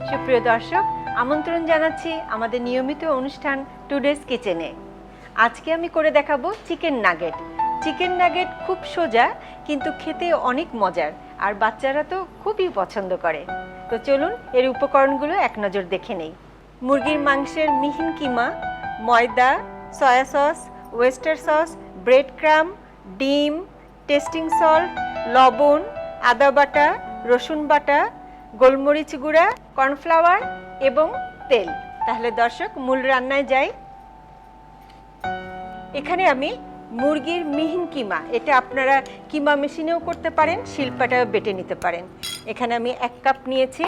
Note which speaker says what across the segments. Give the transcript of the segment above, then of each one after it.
Speaker 1: সুপ্রিয় দর্শক, আমন্ত্রণ জানাচ্ছি আমাদের নিয়মিত অনুষ্ঠান টুডেস কিচেনে। আজকে আমি করে দেখাবো চিকেন নাগেট। চিকেন নাগেট খুব সোজা, কিন্তু খেতে অনেক মজার, আর বাচ্চারা তো খুবই পছন্দ করে। তো চলুন এর উপকরণগুলো এক নজর দেখে নেই। মুরগির মাংসের মিহিন কিমা, ময়দা, soya sauce, oyster sauce, bread ক্রাম, ডিম, টেস্টিং সল্ট, লবণ, আদা বাটা, রসুন বাটা, গোলমরিচ গুঁড়া, কর্নফ্লাওয়ার এবং তেল। তাহলে দর্শক, মূল রান্নায় যাই। এখানে আমি মুরগির মিহিন কিমা, এটা আপনারা কিমা মেশিনেও করতে পারেন, শিলপাটাও বেটে নিতে পারেন। এখানে আমি 1 কাপ নিয়েছি।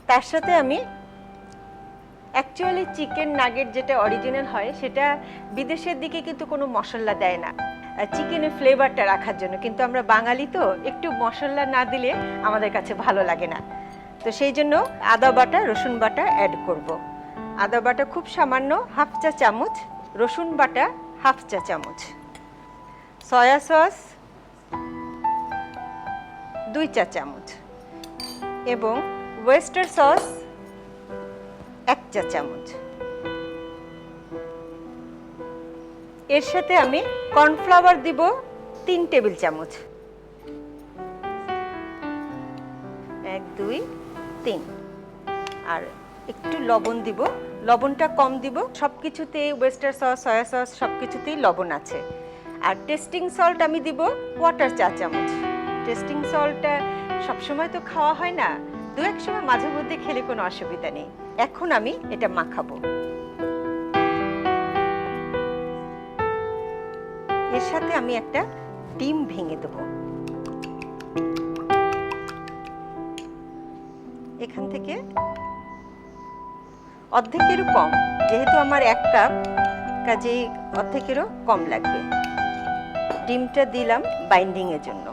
Speaker 1: তার সাথে আমি অ্যাকচুয়ালি চিকেন নাগেট যেটা অরিজিনাল হয়, সেটা বিদেশের দিকে কিন্তু কোনো মশলা দেয় না, চিকেনের ফ্লেভারটা রাখার জন্য। কিন্তু আমরা বাঙালি তো, একটু মশলা না দিলে আমাদের কাছে ভালো লাগে না। তো সেই জন্য আদা বাটা, রসুন বাটা অ্যাড করব। আদা বাটা খুব সামান্য, 1/2 চা চামচ, রসুন বাটা 1/2 চা চামচ, সয়া সস 2 চা চামচ এবং ওয়েস্টার সস 1 চা চামচ। এর সাথে আমি কর্নফ্লাওয়ার দিব 3 টেবিল চামচ। 1 2 3। আর একটু লবণ দিব, লবণটা কম দিব। সব কিছুতে ওয়েস্টার সস, সয়া সস সব কিছুতেই লবণ আছে। আর টেস্টিং সল্ট আমি দিব 1/4 চা চামচ। টেস্টিং সল্টটা সবসময় তো খাওয়া হয় না, 2-1 সময় মাঝে মধ্যে খেলে কোনো অসুবিধা নেই। এখন আমি এটা মাখাবো। এর সাথে আমি একটা ডিম ভেঙে দেবো। এখান থেকে অর্ধেকেরও কম, যেহেতু আমার 1 কাপ, কাজেই অর্ধেকেরও কম লাগবে। ডিমটা দিলাম বাইন্ডিং এর জন্য।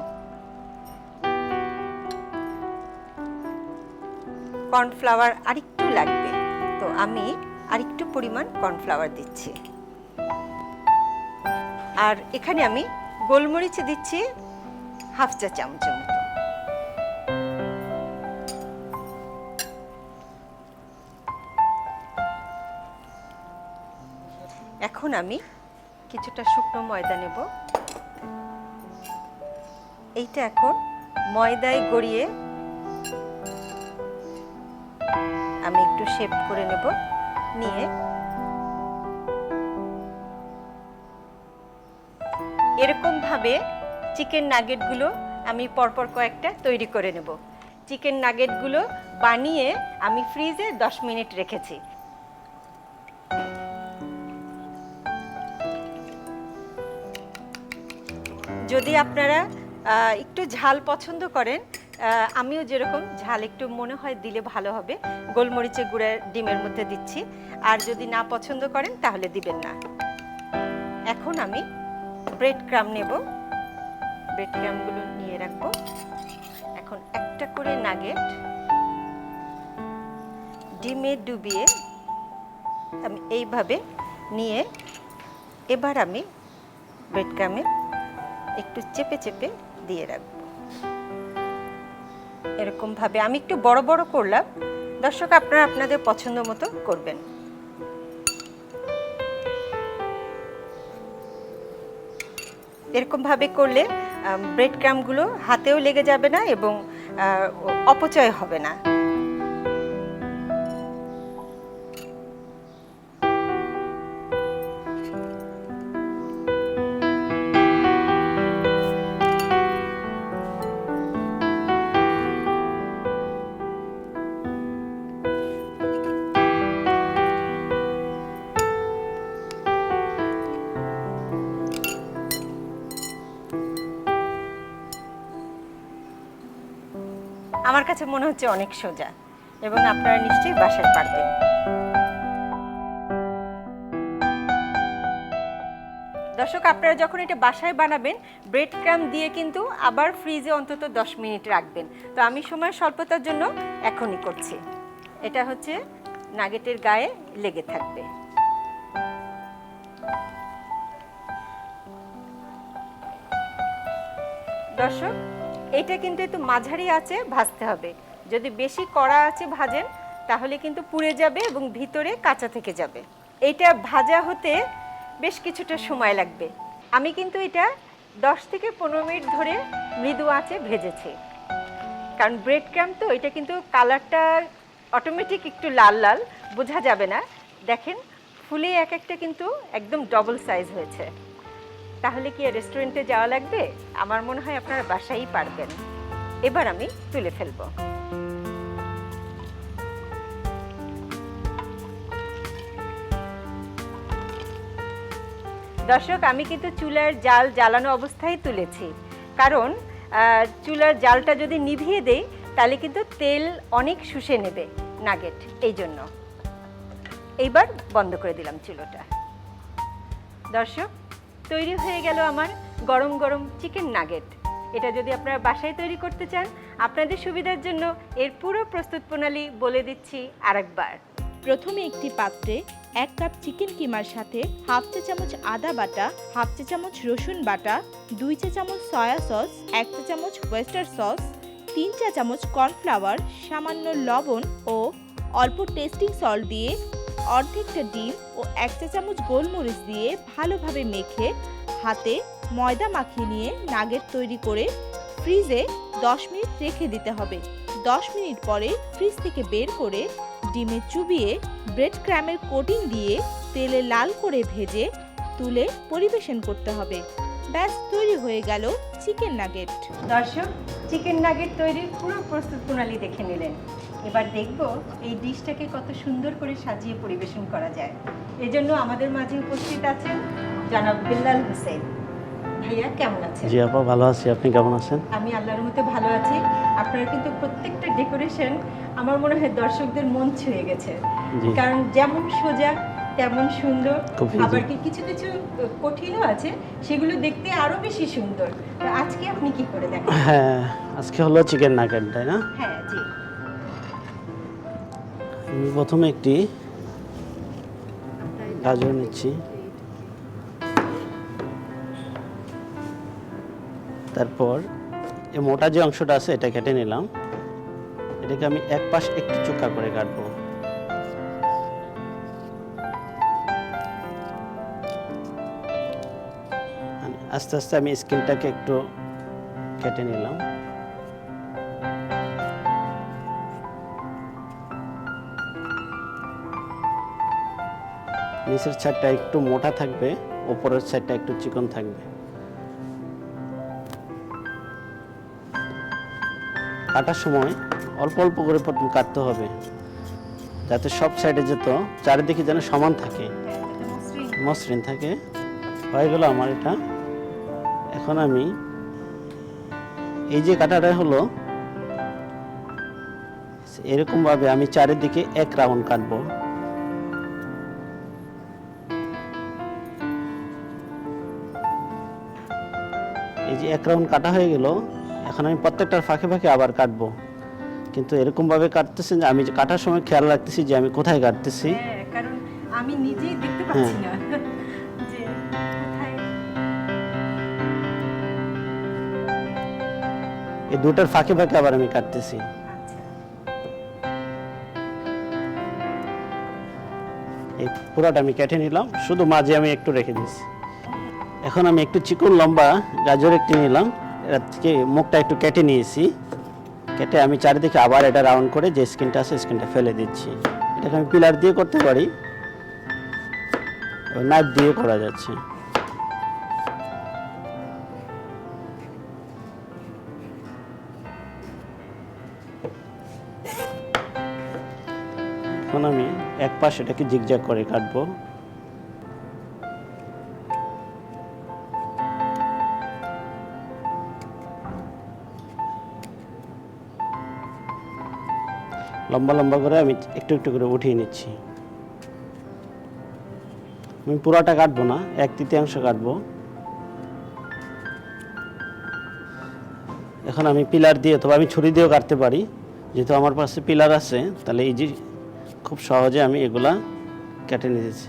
Speaker 1: কর্নফ্লাওয়ার আরেকটু লাগবে, তো আমি আরেকটু পরিমাণ কর্নফ্লাওয়ার দিচ্ছি। আর এখানে আমি গোলমরিচ দিচ্ছি 1/2 চা চামচের মতো। এখন আমি কিছুটা শুকনো ময়দা নেব। এইটা এখন ময়দায় গড়িয়ে আমি একটু শেপ করে নেব। নিয়ে এরকম ভাবে চিকেন নাগেটগুলো আমি পরপর কয়েকটা তৈরি করে নেব। চিকেন নাগেটগুলো বানিয়ে আমি ফ্রিজে 10 মিনিট রেখেছি। যদি আপনারা একটু ঝাল পছন্দ করেন, আমিও যেরকম ঝাল একটু মনে হয় দিলে ভালো হবে, গোলমরিচের গুঁড়া ডিমের মধ্যে দিচ্ছি। আর যদি না পছন্দ করেন তাহলে দিবেন না। এখন আমি ব্রেড ক্রাম নেব, ব্রেড ক্রামগুলো নিয়ে রাখবো। এখন একটা করে নাগেট ডিমে ডুবিয়ে আমি এইভাবে নিয়ে, এবার আমি ব্রেড ক্রামে একটু চেপে চেপে দিয়ে রাখবো। এরকম ভাবে আমি একটু বড় বড় করলাম। দর্শক, আপনারা আপনাদের পছন্দ মতো করবেন। এরকম ভাবে করলে ব্রেড ক্রামগুলো হাতেও লেগে যাবে না এবং অপচয় হবে না। আমার কাছে মনে হচ্ছে অনেক সোজা, এবং আপনারা নিশ্চয়ই বাসায় পারবেন। দর্শক, আপনারা যখন এটা বাসায় বানাবেন, ব্রেড ক্রাম দিয়ে কিন্তু আবার ফ্রিজে অন্তত 10 মিনিট রাখবেন। তো আমি সময় স্বল্পতার জন্য এখনই করছি। এটা হচ্ছে নাগেটের গায়ে লেগে থাকবে। দর্শক, এটা কিন্তু একটু মাঝারি আঁচে ভাজতে হবে। যদি বেশি কড়া আঁচে ভাজেন তাহলে কিন্তু পুড়ে যাবে এবং ভিতরে কাঁচা থেকে যাবে। এটা ভাজা হতে বেশ কিছুটা সময় লাগবে। আমি কিন্তু এটা 10 থেকে 15 মিনিট ধরে মৃদু আঁচে ভেজেছি, কারণ ব্রেড ক্রাম্ব তো এটা কিন্তু কালারটা অটোমেটিক একটু লাল লাল, বোঝা যাবে না। দেখেন ফুলে এক একটা কিন্তু একদম ডবল সাইজ হয়েছে। তাহলে কি রেস্টুরেন্টে যাওয়া লাগবে? আমার মনে হয় আপনারা বাসায়ই পারবেন। এবার আমি তুলে ফেলবো। দর্শক, আমি কিন্তু চুলার জাল জ্বালানো অবস্থায় তুলেছি, কারণ চুলার জালটা যদি নিভিয়ে দেই তাহলে কিন্তু তেল অনেক শুষে নেবে নাগেট, এই জন্য। এইবার বন্ধ করে দিলাম চুলোটা। দর্শক, তৈরি হয়ে গেল আমার গরম গরম চিকেন নাগেট। এটা যদি আপনারা বাসায় তৈরি করতে চান, আপনাদের সুবিধার জন্য এর পুরো প্রস্তুত প্রণালী বলে দিচ্ছি আরেকবার।
Speaker 2: প্রথমে একটি পাত্রে 1 কাপ চিকেন কিমার সাথে হাফ চা চামচ আদা বাটা, হাফ চা চামচ রসুন বাটা, 2 চা চামচ সয়া সস, 1 চা চামচ ওয়েস্টার সস, 3 চা চামচ কর্নফ্লাওয়ার, সামান্য লবণ ও অল্প টেস্টিং সল্ট দিয়ে অর্ধেকটা ডিম ও 1 চা চামচ গোলমরিচ দিয়ে ভালোভাবে মেখে হাতে ময়দা মাখিয়ে নিয়ে নাগেট তৈরি করে ফ্রিজে 10 মিনিট রেখে দিতে হবে। 10 মিনিট পরে ফ্রিজ থেকে বের করে ডিমে চুবিয়ে ব্রেড ক্রামের কোটিং দিয়ে তেলে লাল করে ভেজে তুলে পরিবেশন করতে হবে। ব্যাস, তৈরি হয়ে গেল চিকেন নাগেট।
Speaker 1: দর্শক, চিকেন নাগেট তৈরির পুরো প্রস্তুত প্রণালী দেখে নিলেন। এবার দেখব এই ডিশটাকে কত সুন্দর করে সাজিয়ে পরিবেশন করা যায়। এজন্য আমাদের মাঝে উপস্থিত আছেন জনাব বিল্লাল হোসেন। ভাইয়া কেমন আছেন?
Speaker 3: জি আপা, ভালো আছি। আপনি কেমন আছেন?
Speaker 1: আমি আল্লাহর মতে ভালো আছি। আপনার কিন্তু প্রত্যেকটা ডেকোরেশন আমার মনে হয় দর্শকদের মন ছুঁয়ে গেছে, কারণ যেমন সোজা তেমন সুন্দর, আবার কিছু কিছু কঠিনও আছে, সেগুলো দেখতে আরো বেশি সুন্দর। আজকে আপনি কি করে দেখেন?
Speaker 3: হ্যাঁ, আজকে হলো চিকেন নাগেট, তাই না?
Speaker 1: হ্যাঁ জি।
Speaker 3: আমি প্রথমে একটি গাজর নিচ্ছি, তারপর এই মোটা যে অংশটা আছে এটা কেটে নিলাম। এটাকে আমি এক পাশ একটু চোখা করে কাটবো। আস্তে আস্তে আমি স্কিনটাকে একটু কেটে নিলাম। নিচের সাইডটা একটু মোটা থাকবে, উপরের সাইডটা একটু চিকন থাকবে। কাটার সময় অল্প অল্প করে কাটতে হবে, যাতে সব সাইডে যেত চারিদিকে যেন সমান থাকে, মসৃণ থাকে। হয়ে গেল আমার এটা। এখন আমি এই যে কাটাটা হলো এরকম ভাবে আমি চারিদিকে এক রাউন্ড কাটবো। এই যে এক রাউন্ড কাটা হয়ে গেল। এখন আমি প্রত্যেকটার ফাঁকে ফাঁকে আবার কাটবো, কিন্তু এরকম ভাবে কাটতেছি যে আমি কাটার সময় খেয়াল রাখতেছি যে আমি কোথায় কাটতেছি।
Speaker 1: কারণ আমি নিজেই দেখতে পাচ্ছি না যে কোথায়।
Speaker 3: এই দুটার ফাঁকে ফাঁকে আবার আমি কাটতেছি। এই পুরোটা আমি কেটে নিলাম, শুধু মাঝে আমি একটু রেখে দিয়েছি। এখন আমি একটু চিকন লম্বা গাজর একটি নিলাম, এর থেকে মুখটা একটু কেটে নিয়েছি। কেটে আমি চারিদিকে আবার এটা রাউন্ড করে যে স্কিনটা আছে স্কিনটা ফেলে দিচ্ছি। এটাকে আমি পিলার দিয়ে করতে পারি, নাইফ দিয়ে করা যাচ্ছে। এখন আমি এক পাশ এটাকে জিগজ্যাগ করে কাটবো। লম্বা লম্বা করে আমি একটু একটু করে উঠিয়ে নিচ্ছি। আমি পুরাটা কাটবো না, 1/3 কাটবো। এখন আমি পিলার দিয়ে, তবে আমি ছুরি দিয়েও কাটতে পারি, যেহেতু আমার পাশে পিলার আছে, তাহলে এই যে খুব সহজে আমি এগুলা কেটে নিয়েছি।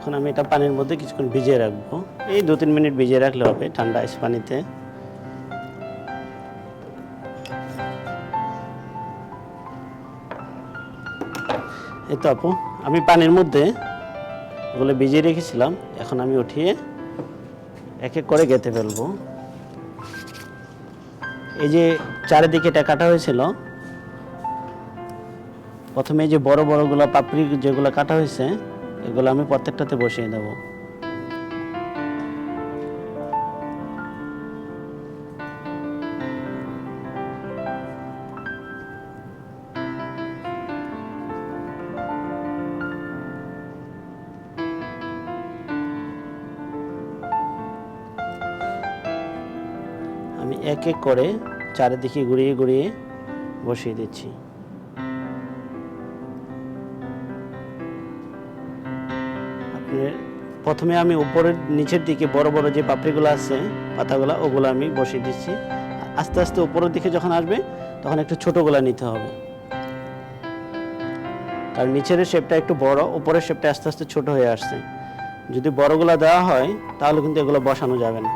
Speaker 3: এখন আমি এটা পানির মধ্যে কিছুক্ষণ ভিজিয়ে রাখবো, এই 2-3 মিনিট ভিজিয়ে রাখলে হবে ঠান্ডা আইস পানিতে। এই তো আপু, আমি পানির মধ্যে ওগুলো ভিজিয়ে রেখেছিলাম, এখন আমি উঠিয়ে এক এক করে গেঁথে ফেলবো। এই যে চারিদিকে এটা কাটা হয়েছিল, প্রথমে এই যে বড় বড়গুলো পাপড়ি যেগুলো কাটা হয়েছে এগুলো আমি প্রত্যেকটাতে বসিয়ে দেব। আমি এক এক করে চারিদিকে ঘুরিয়ে ঘুরিয়ে বসিয়ে দিচ্ছি। প্রথমে আমি উপরের নিচের দিকে বড় বড় যে পাপড়িগুলো আছে পাতাগুলো ওগুলো আমি বসিয়ে দিচ্ছি, আস্তে আস্তে উপরের দিকে যখন আসবে তখন একটু ছোটগুলো নিতে হবে, কারণ নিচের শেপটা একটু বড়, উপরের শেপটা আস্তে আস্তে ছোট হয়ে আসছে। যদি বড়গুলো দেওয়া হয় তাহলে কিন্তু এগুলো বসানো যাবে না।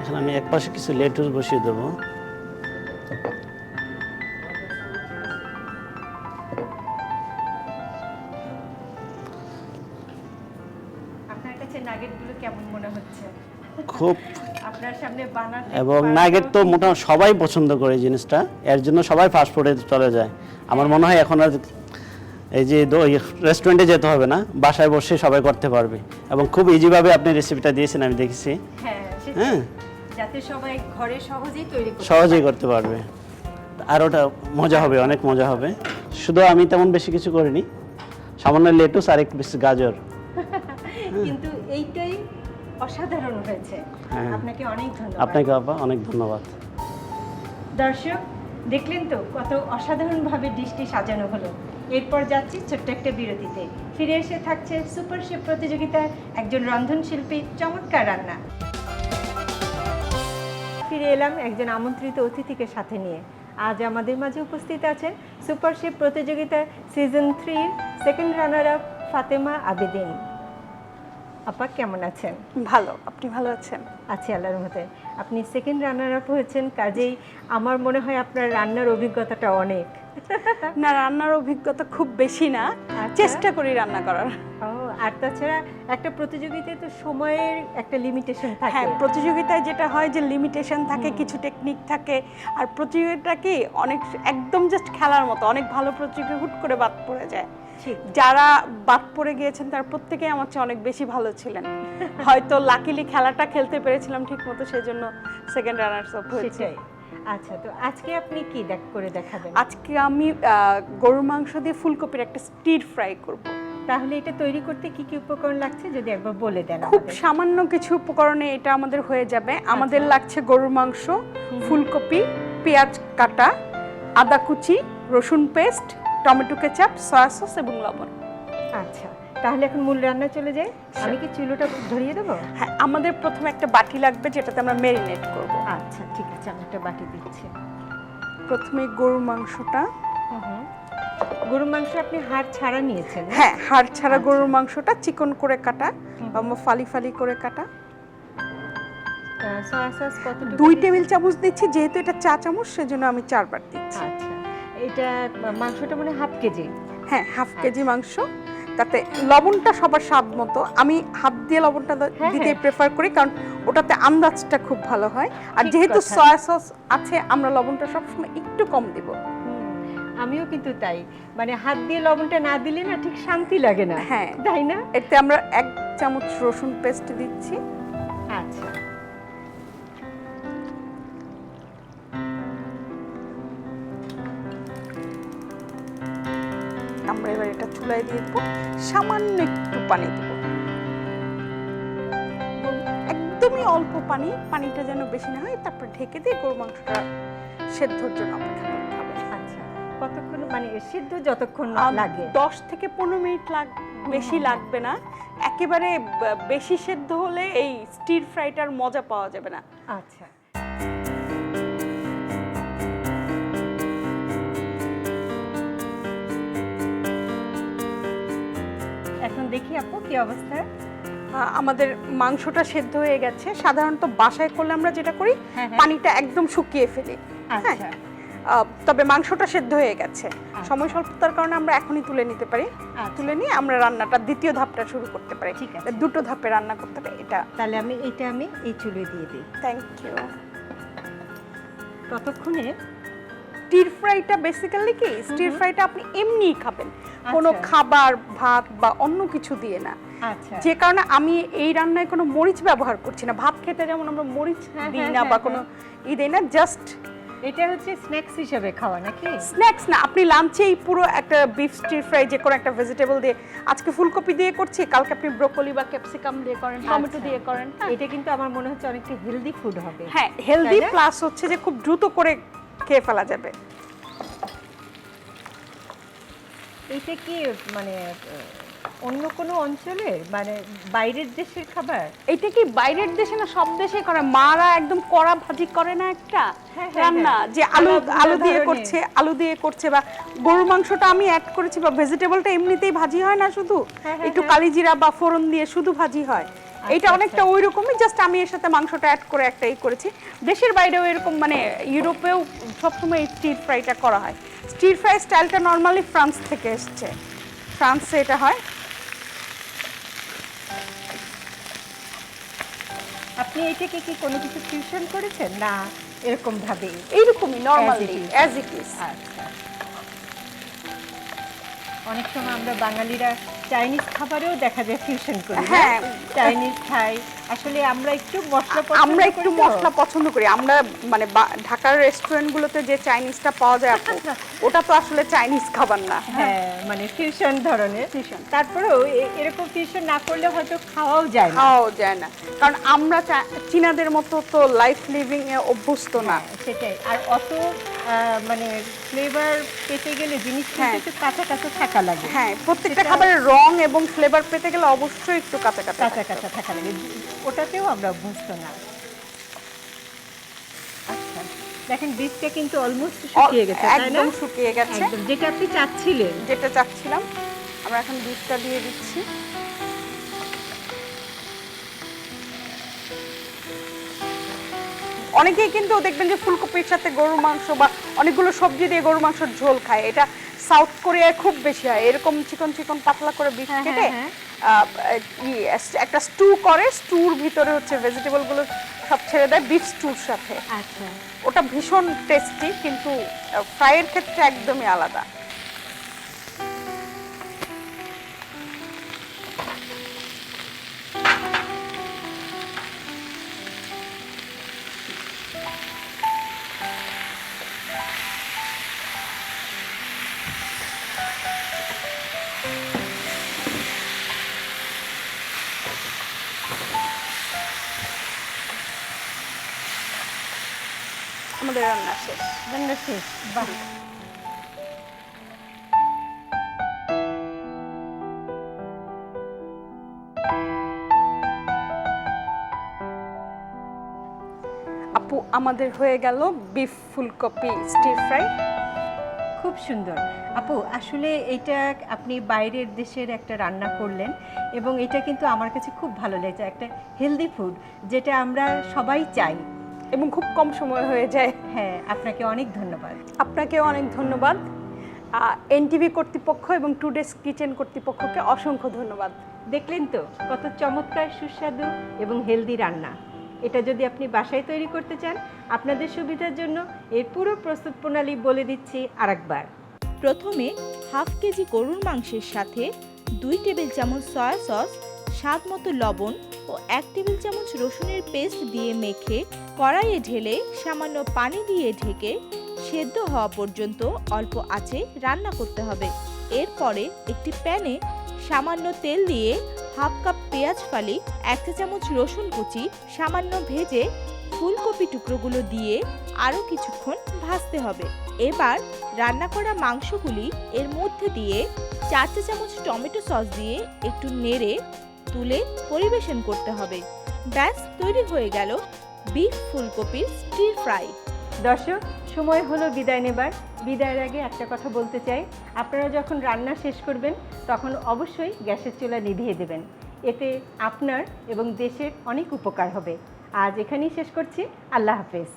Speaker 3: এখন আমি এক পাশে কিছু লেটুস বসিয়ে দেবো।
Speaker 1: আপনার কাছে নাগেটগুলো কেমন মনে হচ্ছে?
Speaker 3: খুব
Speaker 1: আপনার সামনে বানাতে
Speaker 3: এবং নাগেট তো মোটামুটি সবাই পছন্দ করে এই জিনিসটা, এর জন্য সবাই ফাস্ট ফুডে চলে যায়। আমার মনে হয় এখন আর এই যে রেস্টুরেন্টে যেতে হবে না, বাসায় বসে সবাই করতে পারবে এবং খুব ইজিভাবে আপনি রেসিপিটা দিয়েছেন আমি দেখেছি।
Speaker 1: হ্যাঁ,
Speaker 3: হ্যাঁ,
Speaker 1: যাতে সবাই ঘরে সহজেই তৈরি করতে
Speaker 3: সহজেই করতে পারবে, আর ওটা মজা হবে, অনেক মজা হবে। শুধু আমি তেমন বেশি কিছু করিনি, সামান্য লেটুস আর একটু বেশি গাজর।
Speaker 1: কিন্তু এইটাই অসাধারণ হয়েছে।
Speaker 3: হ্যাঁ।
Speaker 1: আপনাকে অনেক ধন্যবাদ।
Speaker 3: আপনাকে আপা অনেক ধন্যবাদ।
Speaker 1: দর্শক দেখলেন তো কত অসাধারণভাবে ডিশটি সাজানো হলো। এরপর যাচ্ছি ছোট্ট একটা বিরতিতে, ফিরে এসে থাকছে সুপার শেফ প্রতিযোগিতার একজন রন্ধনশিল্পীর চমৎকার রান্না। ফিরে এলাম একজন আমন্ত্রিত অতিথিকে সাথে নিয়ে। আজ আমাদের মাঝে উপস্থিত আছেন সুপার শেফ প্রতিযোগিতার সিজন 3-র second runner up Fatema Abedin. আপা কেমন আছেন?
Speaker 4: ভালো, আপনি ভালো আছেন?
Speaker 1: আছি আল্লাহর রহমতে। আপনি সেকেন্ড রানার আপ হয়েছেন, কাজেই আমার মনে হয় আপনার রান্নার অভিজ্ঞতাটা অনেক।
Speaker 4: না, রান্নার অভিজ্ঞতা খুব বেশি না,
Speaker 1: আচ্ছা।
Speaker 4: চেষ্টা করি রান্না করার।
Speaker 1: ও, আর তাছাড়া একটা প্রতিযোগিতায় তো সময়ের একটা লিমিটেশন থাকে।
Speaker 4: হ্যাঁ, প্রতিযোগিতায় যেটা হয় যে লিমিটেশন থাকে, কিছু টেকনিক থাকে, আর প্রতিযোগিতা কি অনেক একদম জাস্ট খেলার মতো, অনেক ভালো প্রতিযোগী হুট করে বাদ পড়ে যায়।
Speaker 1: ঠিক।
Speaker 4: যারা বাদ পড়ে গিয়েছেন তার প্রত্যেকেই আমার চেয়ে অনেক বেশি ভালো ছিলেন। হয়তো লাকিলি খেলাটা খেলতে পেরেছিলাম ঠিক মতো, সেজন্য সেকেন্ড রানার্স আপ হয়েছে।
Speaker 1: সেটাই। আচ্ছা, তো আজকে আপনি কি করে দেখাবেন?
Speaker 4: আজকে আমি গরুর মাংস দিয়ে ফুলকপির একটা স্টির ফ্রাই করব।
Speaker 1: তাহলে এটা তৈরি করতে কি কি উপকরণ লাগছে যদি একবার বলে দেন
Speaker 4: খুব
Speaker 1: আমাদের।
Speaker 4: সামান্য কিছু উপকরণে এটা আমাদের হয়ে যাবে। আমাদের লাগছে গরুর মাংস, ফুলকপি, পেঁয়াজ কাটা, আদা কুচি, রসুন paste, tomato ketchup, soya sauce এবং লবণ।
Speaker 1: আচ্ছা, তাহলে এখন মূল রান্না চলে যাই। আমি কি চুলোটা ধরিয়ে দেবো?
Speaker 4: হ্যাঁ, আমাদের প্রথমে একটা বাটি লাগবে যেটাতে আমরা ম্যারিনেট করব।
Speaker 1: আচ্ছা ঠিক আছে, আমি একটা বাটি দিচ্ছি।
Speaker 4: প্রথমে গরুর মাংসটা,
Speaker 1: গরুর মাংস আপনি হাড় ছাড়া নিয়েছেন?
Speaker 4: হ্যাঁ, হাড় ছাড়া গরুর মাংসটা চিকন করে কাটা বা ফালি ফালি করে কাটা।
Speaker 1: সয়া সস কতটুকু?
Speaker 4: 2 টেবিল চামচ দিচ্ছি, যেহেতু এটা চা চামচ সেজন্য আমি 4 বার দিচ্ছি।
Speaker 1: আচ্ছা, এটা মাংসটা মানে হাফ কেজি?
Speaker 4: হ্যাঁ, হাফ কেজি মাংস। তাতে লবণটা সবার স্বাদ মতো, আমি হাত দিয়ে লবণটা দিতে প্রেফার করি, কারণ ওটাতে আন্দাজটা খুব ভালো হয়। আর
Speaker 1: ঠিক
Speaker 4: যেহেতু
Speaker 1: কথা।
Speaker 4: সয়া সস আছে, আমরা লবণটা সবসময় একটু কম দিব।
Speaker 1: আমিও কিন্তু তাই, মানে হাত দিয়ে লবণটা না দিলে না ঠিক শান্তি লাগে না।
Speaker 4: হ্যাঁ,
Speaker 1: তাই না?
Speaker 4: এতে আমরা 1 চামচ রসুন পেস্ট দিচ্ছি।
Speaker 1: আচ্ছা,
Speaker 4: আমরা এবার এটা চুলায় দিয়ে দেবো, সামান্য একটু পানি দেব, একদমই অল্প পানি, পানিটা যেন বেশি না হয়। তারপর ঢেকে দিয়ে গরু মাংসটা সেদ্ধর জন্য অপেক্ষা করতে হবে।
Speaker 1: আচ্ছা, কতক্ষণ মানে সিদ্ধ যতক্ষণ লাগে?
Speaker 4: 10 থেকে 15 মিনিট বেশি লাগবে না। একেবারে বেশি সেদ্ধ হলে এই স্টির ফ্রাইটার মজা পাওয়া যাবে না।
Speaker 1: আচ্ছা, দেখি আপু কি অবস্থা।
Speaker 4: আমাদের মাংসটা সেদ্ধ হয়ে গেছে। সাধারণত বাসায় করলে আমরা যেটা করি
Speaker 1: হ্যাঁ, হ্যাঁ।
Speaker 4: পানিটা একদম শুকিয়ে ফেলি।
Speaker 1: আচ্ছা
Speaker 4: তবে মাংসটা সেদ্ধ হয়ে গেছে। সময় স্বল্পতার কারণে আমরা এখনই তুলে নিতে পারি।
Speaker 1: আচ্ছা।
Speaker 4: তুলে নিয়ে আমরা রান্নাটা দ্বিতীয় ধাপটা শুরু করতে পারি।
Speaker 1: ঠিক আছে।
Speaker 4: দুটো ধাপে রান্না করতে পারি এটা।
Speaker 1: তাহলে আমি এই চুলোয় দিয়ে দিই।
Speaker 4: Thank you.
Speaker 1: ততক্ষণে
Speaker 4: স্টির ফ্রাইটা বেসিক্যালি কি, স্টির ফ্রাইটা আপনি এমনিই খাবেন, কোনো
Speaker 1: আচ্ছা।
Speaker 4: খাবার ভাত বা অন্য কিছু দিয়ে না।
Speaker 1: আচ্ছা
Speaker 4: যে কারণে আমি এই রান্নায় কোনো মরিচ ব্যবহার করছি না। ভাত খেতে যেমন আমরা মরিচ
Speaker 1: হ্যাঁ,
Speaker 4: দিই
Speaker 1: হ্যাঁ,
Speaker 4: না বা
Speaker 1: হ্যাঁ,
Speaker 4: কোনো দিই না, জাস্ট
Speaker 1: এটা হচ্ছে স্ন্যাক্স হিসেবে খাওয়া নাকি?
Speaker 4: স্ন্যাক্স না, আপনি লাঞ্চে এই পুরো একটা বিফ স্টির ফ্রাই যে কোনো একটা ভেজিটেবল দিয়ে, আজকে ফুলকপি দিয়ে করছি, কালকে আপনি ব্রোকলি বা ক্যাপসিকাম দিয়ে করেন, টমেটো
Speaker 1: আচ্ছা।
Speaker 4: দিয়ে করেন।
Speaker 1: এটা কিন্তু আমার মনে হচ্ছে অনেকটা হেলদি ফুড হবে।
Speaker 4: হ্যাঁ, হেলদি
Speaker 1: তাই না?
Speaker 4: প্লাস হচ্ছে যে খুব দ্রুত করে খেয়ে ফেলা যাবে।
Speaker 1: এটা কি মানে অন্য কোনো অঞ্চলের মানে বাইরের দেশের খাবার?
Speaker 4: এটা কি বাইরের দেশে না, সব দেশে করে। মারা একদম কড়া ভাজি করে না একটা
Speaker 1: হ্যাঁ,
Speaker 4: রান্না,
Speaker 1: হ্যাঁ।
Speaker 4: যে আলু
Speaker 1: আলাদা
Speaker 4: আলু দিয়ে
Speaker 1: ধরনের।
Speaker 4: করছে, আলু দিয়ে করছে, বা গরুর মাংসটা আমি অ্যাড করেছি, বা ভেজিটেবলটা এমনিতেই ভাজি হয় না, শুধু
Speaker 1: হ্যাঁ,
Speaker 4: একটু
Speaker 1: হ্যাঁ।
Speaker 4: কালিজিরা বা ফোড়ন দিয়ে শুধু ভাজি হয়। এটা অনেকটা ওই রকমই, জাস্ট আমি এর সাথে মাংসটা অ্যাড করে একটাই করেছি। দেশের বাইরেও এরকম, মানে ইউরোপেও সবসময় এই স্টির ফ্রাইটা করা হয়। স্টির ফ্রাই স্টাইলটা নর্মালি ফ্রান্স থেকে এসছে, ফ্রান্সে এটা হয়।
Speaker 1: আপনি এটাকে কি কোনো কিছু ফিউশন করেছেন না এরকম ভাবে?
Speaker 4: এইরকমই normally
Speaker 1: As it is.
Speaker 4: As it is.
Speaker 1: আচ্ছা, অনেক সময় আমরা বাঙালিরা চাইনিজ খাবারেও দেখা যায় ফিউশন করি।
Speaker 4: হ্যাঁ।
Speaker 1: চাইনিজ খাই, আসলে আমরা একটু মশলা
Speaker 4: আমরা একটু মশলা পছন্দ করি। আমরা মানে ঢাকার রেস্টুরেন্টগুলোতে যে চাইনিজটা পাওয়া যায় আপু, ওটা তো আসলে চাইনিজ খাবার না।
Speaker 1: হ্যাঁ মানে ফিউশন ধরনের।
Speaker 4: Fusion।
Speaker 1: তারপরেও এরকম ফিউশন না করলে হয়তো খাওয়াও যায় না।
Speaker 4: খাওয়াও যায় না, কারণ আমরা চীনাদের মতো তো লাইফ লিভিং এ অভ্যস্ত না।
Speaker 1: হ্যাঁ, সেটাই। আর অত মানে ফ্লেভার পেতে গেলে জিনিস
Speaker 4: হ্যাঁ।
Speaker 1: একটু কাঁচা কাঁচা থাকা লাগে।
Speaker 4: হ্যাঁ, প্রত্যেকটা
Speaker 1: সেটা-
Speaker 4: খাবারের রং এবং ফ্লেভার পেতে গেলে অবশ্যই একটু কাঁচা কাঁচা
Speaker 1: কাঁচা কাঁচা থাকা লাগে, ওটাতেও আমরা অভ্যস্ত না। আচ্ছা দেখেন বীজটা কিন্তু অলমোস্ট শুকিয়ে গেছে, তাই না?
Speaker 4: একদম শুকিয়ে গেছে,
Speaker 1: একদম যেটা আপনি চাচ্ছিলেন।
Speaker 4: যেটা চাচ্ছিলাম। আমরা এখন দুধটা দিয়ে দিচ্ছি। অনেকেই কিন্তু দেখবেন যে ফুলকপির সাথে গরুর মাংস বা অনেকগুলো সবজি দিয়ে গরুর মাংসের ঝোল খায়। এটা সাউথ কোরিয়ায় খুব বেশি হয়। এরকম চিকন চিকন পাতলা করে বিফ
Speaker 1: হ্যাঁ,
Speaker 4: কেটে
Speaker 1: হ্যাঁ,
Speaker 4: একটা স্টু করে, স্টুর ভিতরে হচ্ছে ভেজিটেবলগুলো সব ছেড়ে দেয় বিফ স্টুর সাথে।
Speaker 1: আচ্ছা
Speaker 4: ওটা ভীষণ টেস্টি, কিন্তু ফ্রাইয়ের ক্ষেত্রে একদমই আলাদা। আমাদের রান্না শেষ।
Speaker 1: রান্না শেষ। বাহ,
Speaker 4: আপু আমাদের হয়ে গেল বিফ ফুলকপি স্টির ফ্রাই।
Speaker 1: খুব সুন্দর। আপু আসলে এটা আপনি বাইরের দেশের একটা রান্না করলেন এবং এটা কিন্তু আমার কাছে খুব ভালো লেগেছে। একটা হেলদি ফুড যেটা আমরা সবাই চাই।
Speaker 4: এবং খুব কম সময় হয়ে যায়।
Speaker 1: হ্যাঁ, আপনাকে অনেক ধন্যবাদ।
Speaker 4: আপনাকেও অনেক ধন্যবাদ। এনটিভি কর্তৃপক্ষ এবং টুডেস কিচেন কর্তৃপক্ষকে অসংখ্য ধন্যবাদ।
Speaker 1: দেখলেন তো কত চমৎকার সুস্বাদু এবং হেলদি রান্না। এটা যদি আপনি বাসায় তৈরি করতে চান, আপনাদের সুবিধার জন্য এর পুরো প্রস্তুত প্রণালী বলে দিচ্ছি আরেকবার।
Speaker 2: প্রথমে হাফ কেজি গরুর মাংসের সাথে 2 টেবিল চামচ সয়া সস, স্বাদ মতো লবণ ও 1 টেবিল চামচ রসুনের পেস্ট দিয়ে মেখে কড়াইয়ে ঢেলে সামান্য পানি দিয়ে ঢেকে সেদ্ধ হওয়া পর্যন্ত অল্প আঁচে রান্না করতে হবে। এরপরে একটি প্যানে সামান্য তেল দিয়ে হাফ কাপ পেঁয়াজ ফালি, 1 চা চামচ রসুন কুচি সামান্য ভেজে ফুলকপি টুকরোগুলো দিয়ে আরও কিছুক্ষণ ভাজতে হবে। এবার রান্না করা মাংসগুলি এর মধ্যে দিয়ে 4 চা চামচ টমেটো সস দিয়ে একটু নেড়ে তুলে পরিবেশন করতে হবে। ব্যাস তৈরি হয়ে গেল বিফ ফুলকপির স্টির ফ্রাই।
Speaker 1: দর্শক, সময় হলো বিদায় নেবার। বিদায়ের আগে একটা কথা বলতে চাই, আপনারা যখন রান্না শেষ করবেন তখন অবশ্যই গ্যাসের চুলা নিভিয়ে দেবেন। এতে আপনার এবং দেশের অনেক উপকার হবে। আজ এখানেই শেষ করছি। আল্লাহ হাফেজ।